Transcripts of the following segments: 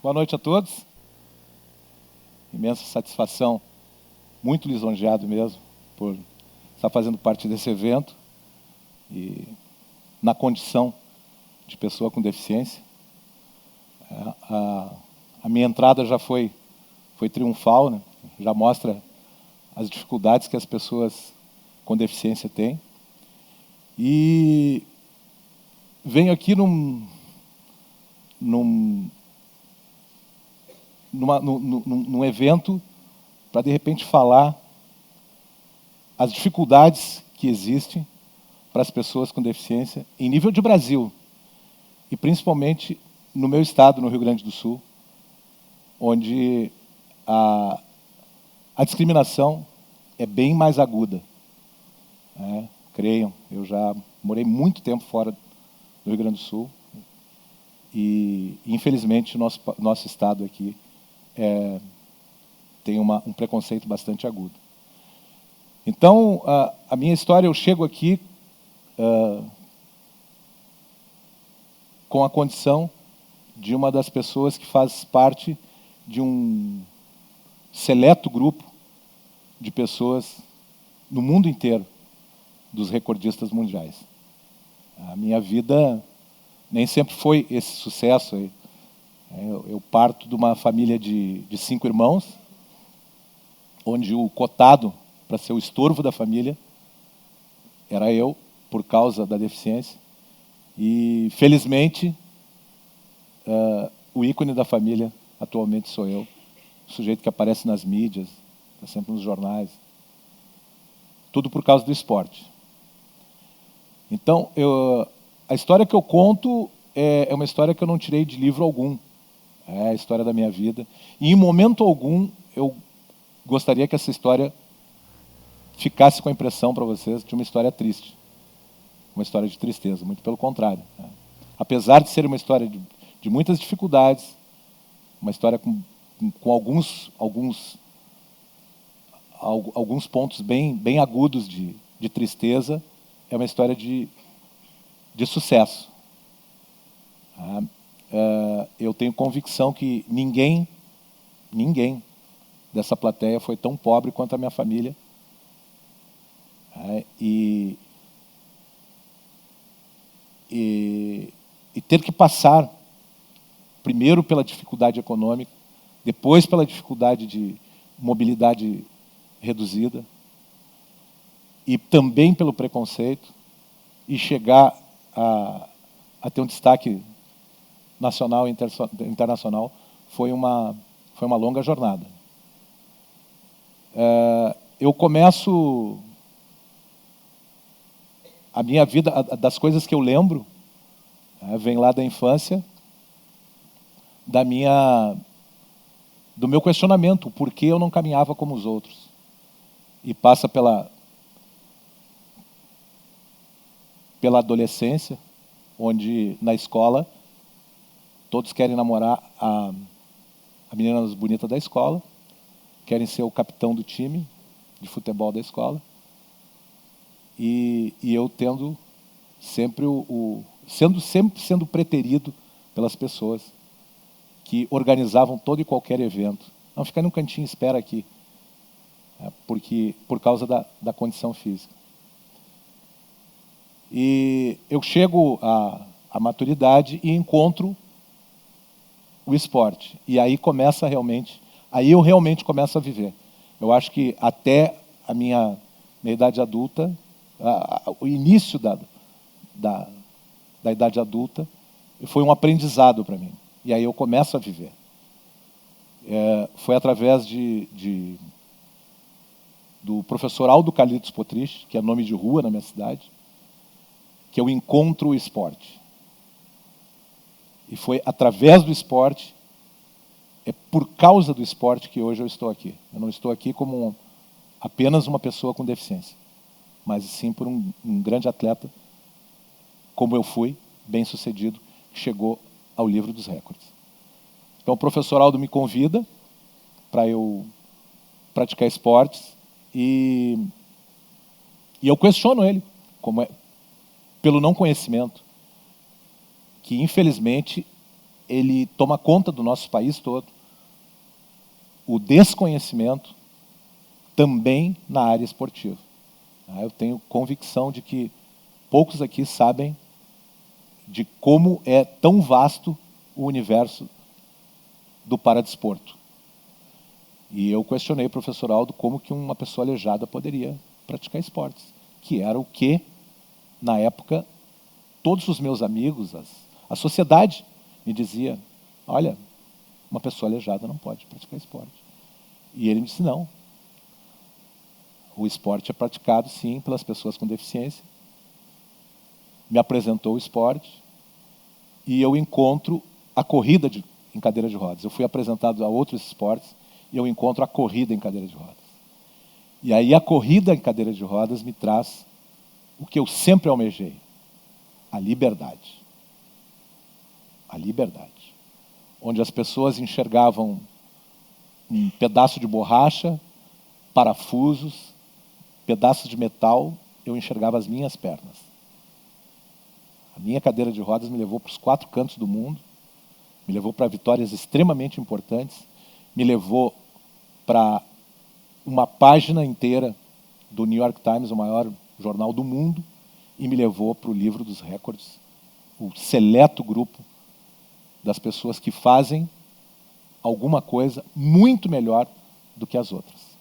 Boa noite a todos. Imensa satisfação, muito lisonjeado mesmo por estar fazendo parte desse evento e na condição de pessoa com deficiência. A minha entrada já foi triunfal, né? Já mostra as dificuldades que as pessoas com deficiência têm. E venho aqui num evento para, de repente, falar as dificuldades que existem para as pessoas com deficiência em nível de Brasil, e principalmente no meu estado, no Rio Grande do Sul, onde a discriminação é bem mais aguda. Creiam, eu já morei muito tempo fora do Rio Grande do Sul e, infelizmente, nosso estado aqui tem um preconceito bastante agudo. Então, a minha história, eu chego aqui com a condição de uma das pessoas que faz parte de um seleto grupo de pessoas no mundo inteiro, dos recordistas mundiais. A minha vida nem sempre foi esse sucesso. Eu parto de uma família de 5 irmãos, onde o cotado para ser o estorvo da família era eu, por causa da deficiência. E, felizmente, o ícone da família atualmente sou eu, o sujeito que aparece nas mídias, está sempre nos jornais. Tudo por causa do esporte. Então, a história que eu conto é uma história que eu não tirei de livro algum. É a história da minha vida. E, em momento algum, eu gostaria que essa história ficasse com a impressão para vocês de uma história triste. Uma história de tristeza, muito pelo contrário. Apesar de ser uma história de muitas dificuldades, uma história com alguns pontos bem agudos de tristeza, é uma história de sucesso. Eu tenho convicção que ninguém dessa plateia foi tão pobre quanto a minha família. E ter que passar primeiro pela dificuldade econômica, depois pela dificuldade de mobilidade reduzida, e também pelo preconceito, e chegar a ter um destaque nacional e internacional, foi uma longa jornada. Eu começo a minha vida, das coisas que eu lembro, vem lá da infância, do meu questionamento, por que eu não caminhava como os outros. E passa pela adolescência, onde na escola todos querem namorar a menina mais bonita da escola, querem ser o capitão do time de futebol da escola, e eu tendo sempre sempre sendo preterido pelas pessoas que organizavam todo e qualquer evento. Não, fica num cantinho, espera aqui, por causa da condição física. E eu chego à maturidade e encontro o esporte. E aí eu realmente começo a viver. Eu acho que até a minha idade adulta, o início da idade adulta, foi um aprendizado para mim. E aí eu começo a viver. Foi através do professor Aldo Carlitos Potrich, que é nome de rua na minha cidade, que eu encontro o esporte. E foi através do esporte, por causa do esporte, que hoje eu estou aqui. Eu não estou aqui como apenas uma pessoa com deficiência, mas sim por um grande atleta, como eu fui, bem-sucedido, que chegou ao livro dos recordes. Então o professor Aldo me convida para eu praticar esportes e eu questiono ele, pelo não conhecimento, que infelizmente ele toma conta do nosso país todo, o desconhecimento também na área esportiva. Eu tenho convicção de que poucos aqui sabem de como é tão vasto o universo do paradesporto. E eu questionei o professor Aldo como que uma pessoa aleijada poderia praticar esportes, que era o que, na época, todos os meus amigos, a sociedade me dizia, olha, uma pessoa aleijada não pode praticar esporte. E ele me disse, não. O esporte é praticado, sim, pelas pessoas com deficiência. Me apresentou o esporte e eu encontro a corrida em cadeira de rodas. Eu fui apresentado a outros esportes e eu encontro a corrida em cadeira de rodas. E aí a corrida em cadeira de rodas me traz o que eu sempre almejei, a liberdade. A liberdade. Onde as pessoas enxergavam um pedaço de borracha, parafusos, pedaços de metal, eu enxergava as minhas pernas. A minha cadeira de rodas me levou para os 4 cantos do mundo, me levou para vitórias extremamente importantes, me levou para uma página inteira do New York Times, o maior jornal do mundo, e me levou para o livro dos recordes, o seleto grupo das pessoas que fazem alguma coisa muito melhor do que as outras.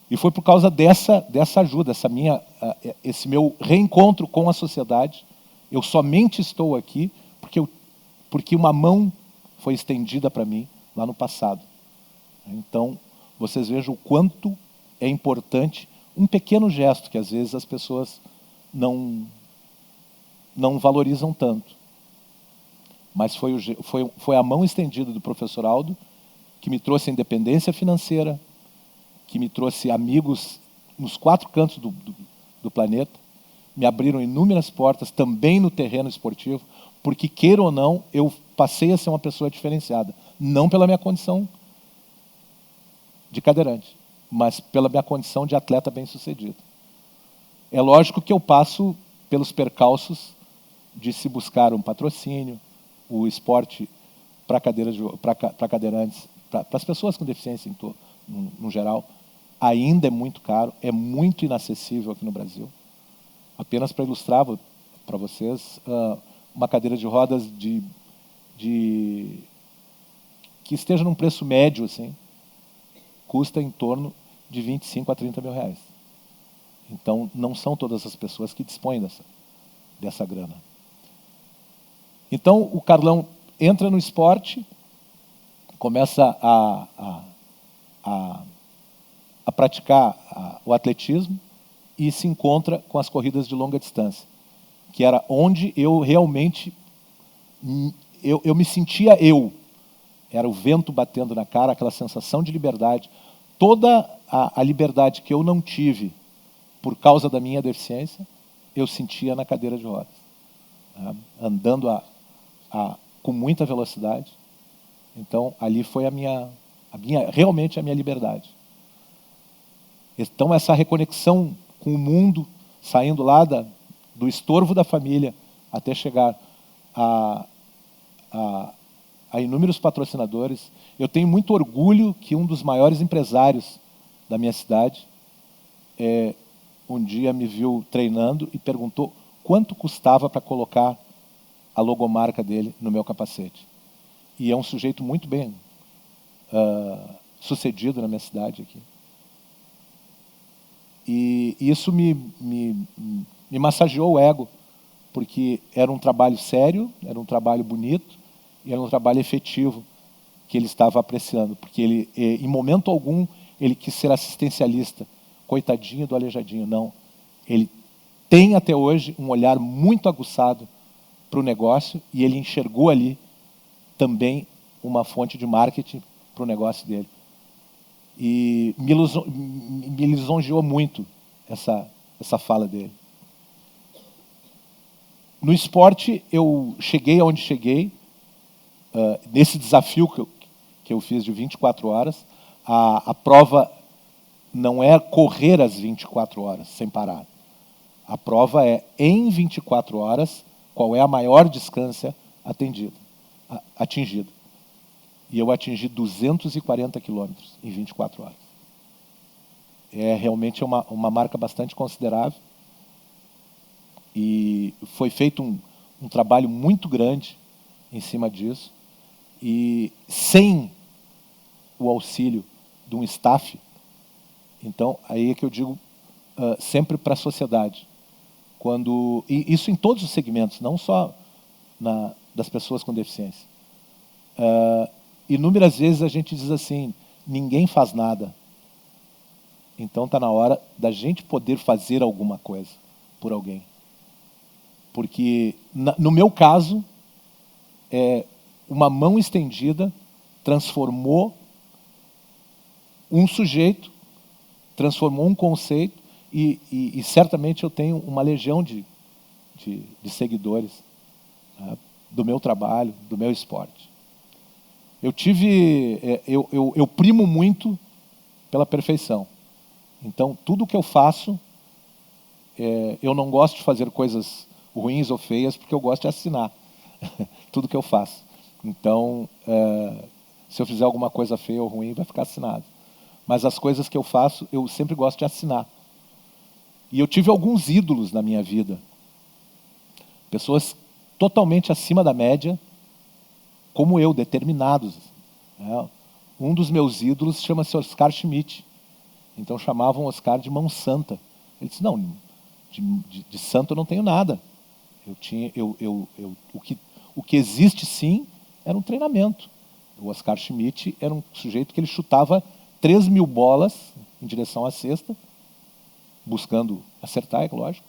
E foi por causa dessa ajuda, esse meu reencontro com a sociedade. Eu somente estou aqui porque uma mão foi estendida para mim lá no passado. Então, vocês vejam o quanto é importante um pequeno gesto que às vezes as pessoas não valorizam tanto. Mas foi a mão estendida do professor Aldo que me trouxe a independência financeira, que me trouxe amigos nos 4 cantos do planeta, me abriram inúmeras portas também no terreno esportivo, porque, queira ou não, eu passei a ser uma pessoa diferenciada. Não pela minha condição de cadeirante, mas pela minha condição de atleta bem-sucedido. É lógico que eu passo pelos percalços de se buscar um patrocínio, o esporte para cadeirantes, para as pessoas com deficiência no geral, ainda é muito caro, é muito inacessível aqui no Brasil. Apenas para ilustrar para vocês, uma cadeira de rodas que esteja num preço médio, assim, custa em torno de 25 a 30 mil reais. Então, não são todas as pessoas que dispõem dessa grana. Então, o Carlão entra no esporte, começa a praticar o atletismo e se encontra com as corridas de longa distância, que era onde eu realmente eu me sentia eu. Era o vento batendo na cara, aquela sensação de liberdade. Toda a liberdade que eu não tive por causa da minha deficiência, eu sentia na cadeira de rodas. Andando com muita velocidade. Então, ali foi realmente a minha liberdade. Então, essa reconexão com o mundo, saindo lá do estorvo da família, até chegar a inúmeros patrocinadores. Eu tenho muito orgulho que um dos maiores empresários da minha cidade um dia me viu treinando e perguntou quanto custava para colocar a logomarca dele no meu capacete. E é um sujeito muito bem sucedido na minha cidade aqui. E isso me massageou o ego, porque era um trabalho sério, era um trabalho bonito, e era um trabalho efetivo que ele estava apreciando, porque ele, em momento algum, ele quis ser assistencialista, coitadinho do aleijadinho, não. Ele tem até hoje um olhar muito aguçado para o negócio, e ele enxergou ali também uma fonte de marketing para o negócio dele. E me lisonjeou muito essa fala dele. No esporte, eu cheguei aonde cheguei, nesse desafio que eu fiz de 24 horas. A prova não é correr as 24 horas sem parar. A prova é, em 24 horas, qual é a maior distância atendida. atingida. E eu atingi 240 quilômetros em 24 horas. Realmente uma marca bastante considerável. E foi feito um trabalho muito grande em cima disso. E sem o auxílio de um staff, então aí é que eu digo sempre para a sociedade. E isso em todos os segmentos, não só das pessoas com deficiência. Inúmeras vezes a gente diz assim, ninguém faz nada. Então está na hora da gente poder fazer alguma coisa por alguém. Porque, no meu caso, uma mão estendida transformou um sujeito, transformou um conceito, e certamente eu tenho uma legião de seguidores, né, do meu trabalho, do meu esporte. Eu primo muito pela perfeição. Então, tudo que eu faço, eu não gosto de fazer coisas ruins ou feias, porque eu gosto de assinar tudo que eu faço. Então, se eu fizer alguma coisa feia ou ruim, vai ficar assinado. Mas as coisas que eu faço, eu sempre gosto de assinar. E eu tive alguns ídolos na minha vida. Pessoas totalmente acima da média, como eu, determinados. Né? Um dos meus ídolos chama-se Oscar Schmidt. Então chamavam Oscar de mão santa. Ele disse, não, de santo eu não tenho nada. O que existe sim era um treinamento. O Oscar Schmidt era um sujeito que ele chutava 3.000 bolas em direção à cesta, buscando acertar, é lógico,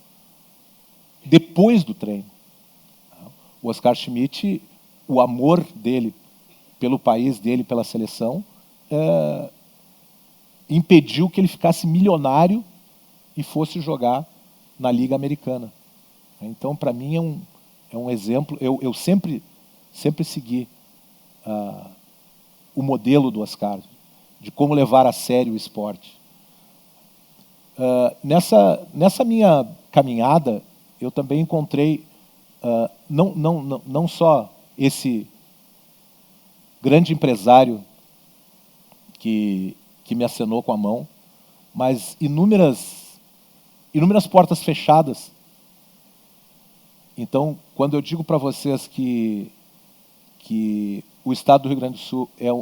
depois do treino. O Oscar Schmidt, o amor dele pelo país dele, pela seleção, impediu que ele ficasse milionário e fosse jogar na Liga Americana. Então, para mim, é um exemplo. Eu sempre segui o modelo do Oscar, de como levar a sério o esporte. Nessa minha caminhada, eu também encontrei não só esse grande empresário que me acenou com a mão, mas inúmeras portas fechadas. Então, quando eu digo para vocês que o estado do Rio Grande do Sul é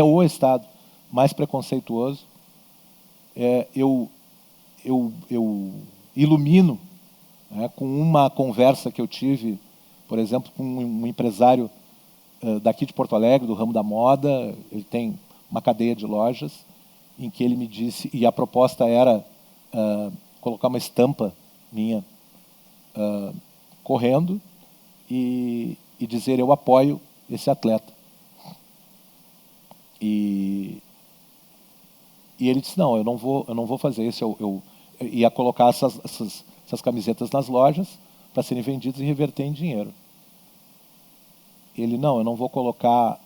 o estado mais preconceituoso, eu ilumino, né, com uma conversa que eu tive, por exemplo, com um empresário daqui de Porto Alegre, do ramo da moda. Ele tem uma cadeia de lojas, em que ele me disse, e a proposta era colocar uma estampa minha correndo e dizer, eu apoio esse atleta. E ele disse, não, eu não vou fazer isso. Eu ia colocar essas camisetas nas lojas para serem vendidas e reverter em dinheiro. Ele, não, eu não vou colocar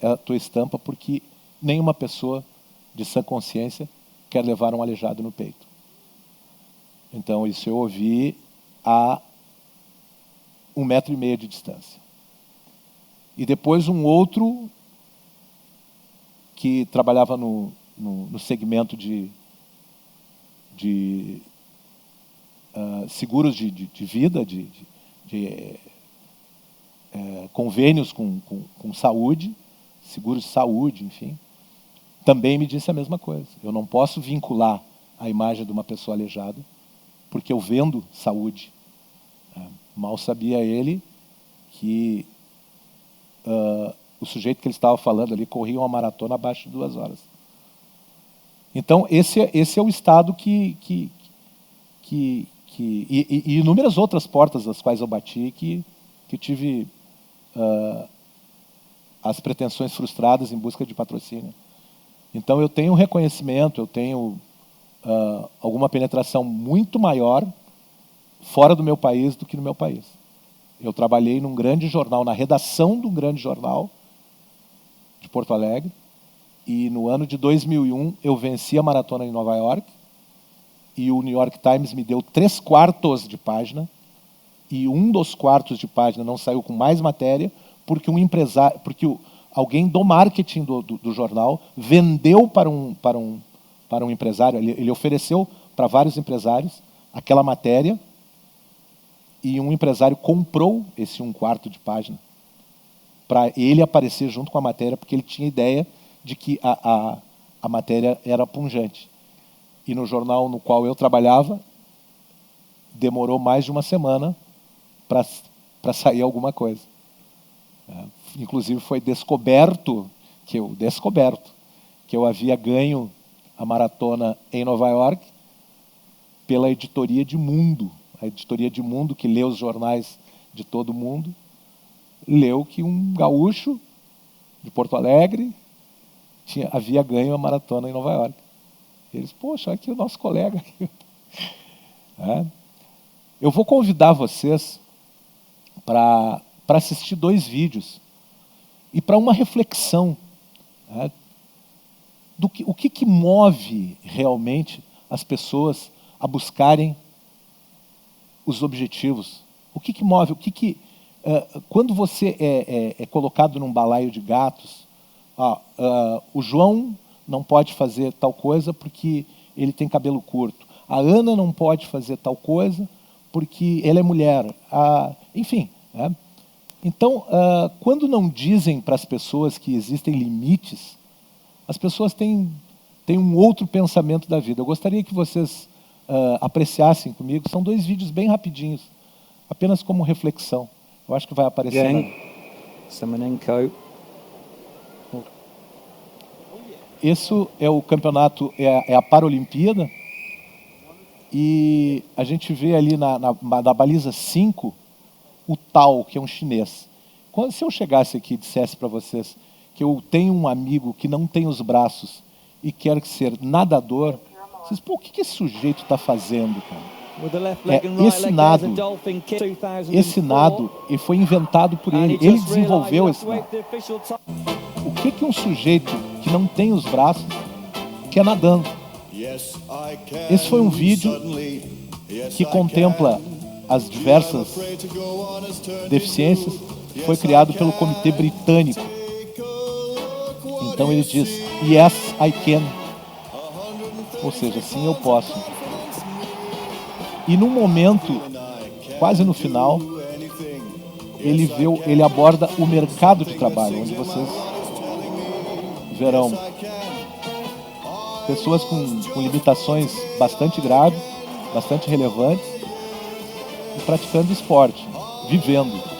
a tua estampa porque nenhuma pessoa de sã consciência quer levar um aleijado no peito. Então, isso eu ouvi a 1,5 metro de distância. E depois um outro que trabalhava no segmento de seguros de vida, de convênios com saúde, seguros de saúde, enfim, também me disse a mesma coisa. Eu não posso vincular a imagem de uma pessoa aleijada, porque eu vendo saúde. Mal sabia ele que o sujeito que ele estava falando ali corria uma maratona abaixo de 2 horas. Então, esse é o estado e inúmeras outras portas das quais eu bati, que tive as pretensões frustradas em busca de patrocínio. Então, eu tenho um reconhecimento, eu tenho alguma penetração muito maior fora do meu país do que no meu país. Eu trabalhei num grande jornal, na redação de um grande jornal de Porto Alegre, e no ano de 2001 eu venci a maratona em Nova York, e o New York Times me deu 3/4 de página, e 1/4 de página não saiu com mais matéria, porque um empresário, alguém do marketing do jornal vendeu para um empresário, ele ofereceu para vários empresários aquela matéria, e um empresário comprou esse 1/4 de página para ele aparecer junto com a matéria, porque ele tinha ideia de que a matéria era pungente. E no jornal no qual eu trabalhava, demorou mais de uma semana para sair alguma coisa. Inclusive foi descoberto que eu havia ganho a maratona em Nova York pela editoria de Mundo. A editoria de Mundo, que lê os jornais de todo mundo, leu que um gaúcho de Porto Alegre havia ganho a maratona em Nova York. Eles, poxa, aqui o nosso colega. Eu vou convidar vocês para assistir 2 vídeos e para uma reflexão o que move realmente as pessoas a buscarem os objetivos. O que move, quando você é colocado num balaio de gatos, o João não pode fazer tal coisa porque ele tem cabelo curto. A Ana não pode fazer tal coisa porque ela é mulher. Enfim. Então, quando não dizem para as pessoas que existem limites, as pessoas têm um outro pensamento da vida. Eu gostaria que vocês apreciassem comigo. São 2 vídeos bem rapidinhos, apenas como reflexão. Eu acho que vai aparecer. Semenenko. Esse é o campeonato, é a Paralimpíada, e a gente vê ali na baliza 5 o Tao, que é um chinês. Se eu chegasse aqui e dissesse para vocês que eu tenho um amigo que não tem os braços e quer ser nadador, vocês, o que esse sujeito está fazendo, cara? Esse nado foi inventado por ele desenvolveu esse nado. O que um sujeito que não tem os braços quer nadando? Esse foi um vídeo que contempla as diversas deficiências, foi criado pelo Comitê Britânico. Então ele diz, yes, I can. Ou seja, sim, eu posso. E num momento, quase no final, ele aborda o mercado de trabalho, onde vocês verão pessoas com limitações bastante graves, bastante relevantes, e praticando esporte, vivendo.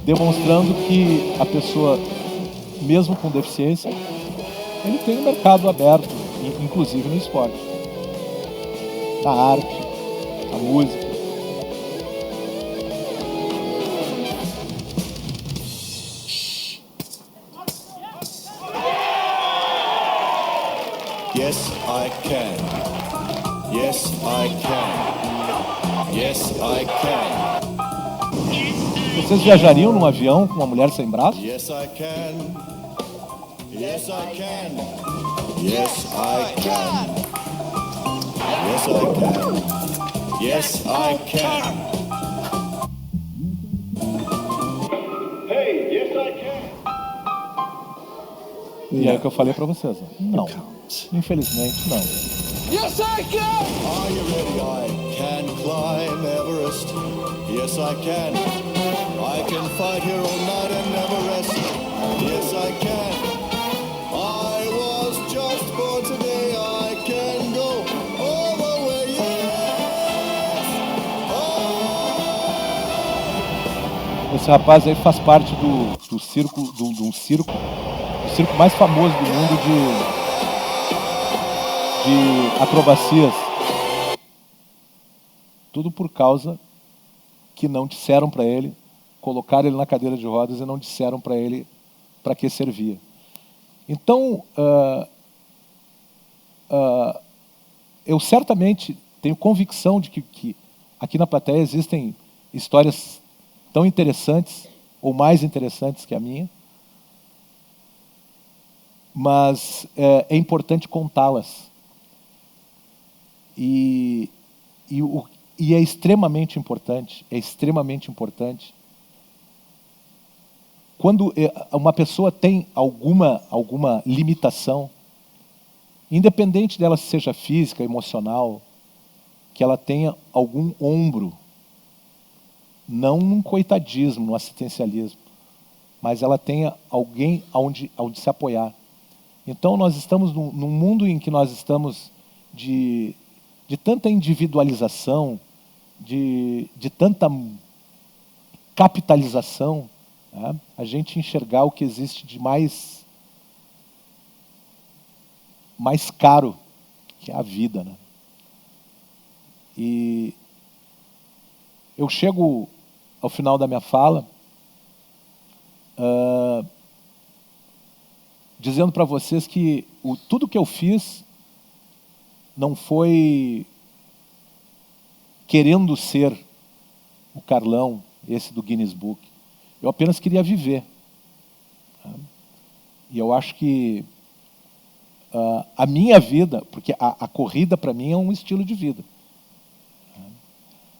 Demonstrando que a pessoa, mesmo com deficiência, ele tem um mercado aberto, inclusive no esporte, na arte, na música. Yes, I can. Yes, I can. Yes, I can. Vocês viajariam num avião com uma mulher sem braço? Yes, I can. Yes, I can. Yes, I can. Yes, I can. Yes, I can. Hey, yes, I can. E é o que eu falei para vocês. Não. Infelizmente, não. Yes, I can! Are you ready? I can climb Everest. Yes, I can. I can fight here all night and never rest. Yes, I can. I was just born today. I can go all the way. Yes! Oh! Esse rapaz aí faz parte do circo, do circo mais famoso do mundo de acrobacias. Tudo por causa que não disseram para ele, colocaram ele na cadeira de rodas e não disseram para ele para que servia. Então, eu certamente tenho convicção de que aqui na plateia existem histórias tão interessantes ou mais interessantes que a minha, mas é importante contá-las. E, e é extremamente importante, quando uma pessoa tem alguma limitação, independente dela seja física, emocional, que ela tenha algum ombro, não num coitadismo, no assistencialismo, mas ela tenha alguém onde se apoiar. Então nós estamos num mundo em que nós estamos de tanta individualização, de tanta capitalização, né? A gente enxergar o que existe de mais caro, que é a vida, né? E eu chego ao final da minha fala dizendo para vocês que tudo que eu fiz não foi querendo ser o Carlão, esse do Guinness Book. Eu apenas queria viver. E eu acho que a minha vida, porque a corrida para mim é um estilo de vida.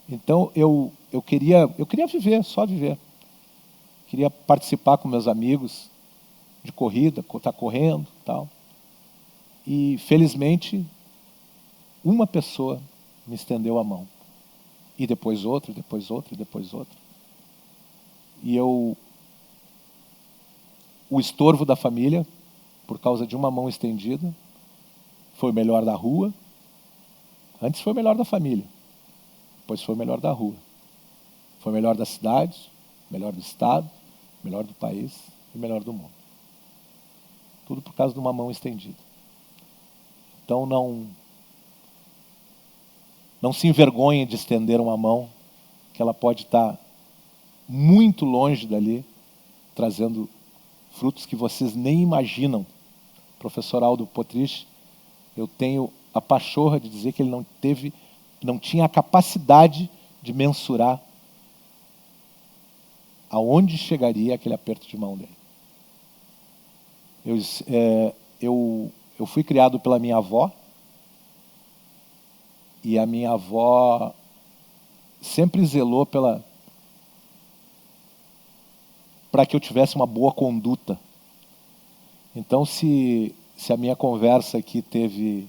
Então eu queria viver, só viver. Queria participar com meus amigos de corrida, estar correndo, tal. E felizmente uma pessoa me estendeu a mão. E depois outra, e depois outra, e depois outra. E o estorvo da família, por causa de uma mão estendida, foi o melhor da rua. Antes foi o melhor da família, depois foi o melhor da rua. Foi o melhor da cidade, melhor do estado, melhor do país e melhor do mundo. Tudo por causa de uma mão estendida. Então não se envergonhe de estender uma mão, que ela pode estar muito longe dali, trazendo frutos que vocês nem imaginam. Professor Aldo Potrich, eu tenho a pachorra de dizer que ele não tinha a capacidade de mensurar aonde chegaria aquele aperto de mão dele. Eu fui criado pela minha avó, e a minha avó sempre zelou para que eu tivesse uma boa conduta. Então, se a minha conversa aqui teve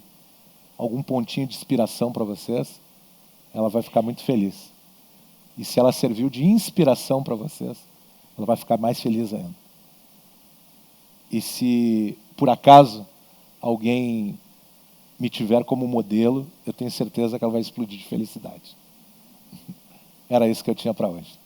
algum pontinho de inspiração para vocês, ela vai ficar muito feliz. E se ela serviu de inspiração para vocês, ela vai ficar mais feliz ainda. E se, por acaso, alguém me tiver como modelo, eu tenho certeza que ela vai explodir de felicidade. Era isso que eu tinha para hoje.